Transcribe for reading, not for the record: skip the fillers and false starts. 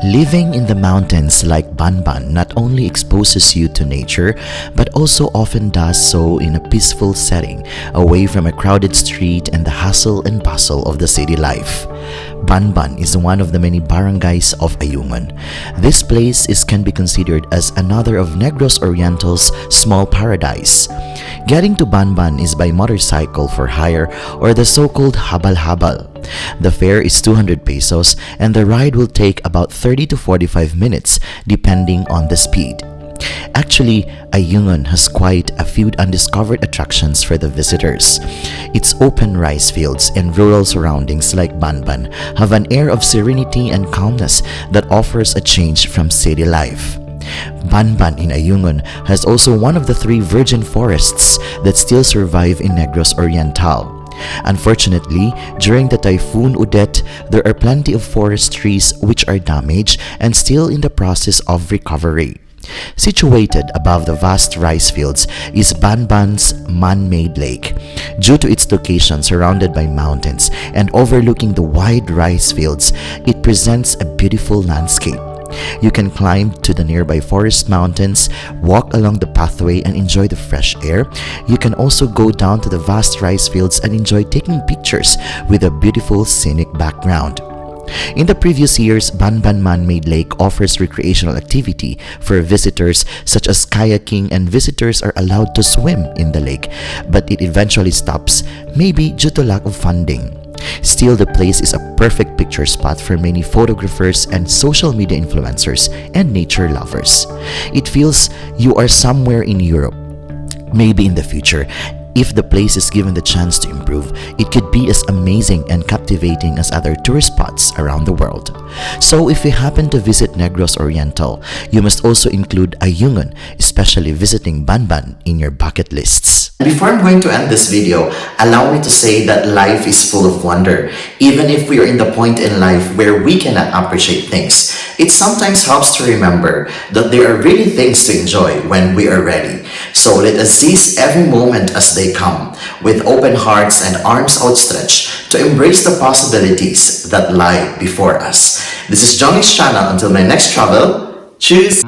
Living in the mountains like Banban not only exposes you to nature, but also often does so in a peaceful setting, away from a crowded street and the hustle and bustle of the city life. Banban is one of the many barangays of Ayungon. This place can be considered as another of Negros Oriental's small paradise. Getting to Banban is by motorcycle for hire or the so-called habal-habal. The fare is 200 pesos and the ride will take about 30 to 45 minutes depending on the speed. Actually, Ayungon has quite a few undiscovered attractions for the visitors. Its open rice fields and rural surroundings like Banban have an air of serenity and calmness that offers a change from city life. Banban in Ayungon has also one of the 3 virgin forests that still survive in Negros Oriental. Unfortunately, during the Typhoon Odette, there are plenty of forest trees which are damaged and still in the process of recovery. Situated above the vast rice fields is Banban's man-made lake. Due to its location surrounded by mountains and overlooking the wide rice fields, it presents a beautiful landscape. You can climb to the nearby forest mountains, walk along the pathway and enjoy the fresh air. You can also go down to the vast rice fields and enjoy taking pictures with a beautiful scenic background. In the previous years, Banban Man-Made Lake offers recreational activity for visitors such as kayaking, and visitors are allowed to swim in the lake, but it eventually stops, maybe due to lack of funding. Still, the place is a perfect picture spot for many photographers and social media influencers and nature lovers. It feels you are somewhere in Europe. Maybe in the future, if the place is given the chance to improve, it could be as amazing and captivating as other tourist spots around the world. So if you happen to visit Negros Oriental, you must also include Ayungon, especially visiting Banban, in your bucket lists. Before I'm going to end this video, allow me to say that life is full of wonder. Even if we are in the point in life where we cannot appreciate things, it sometimes helps to remember that there are really things to enjoy when we are ready. So let us seize every moment as they come, with open hearts and arms outstretched to embrace the possibilities that lie before us. This is Jhongix channel. Until my next travel, choose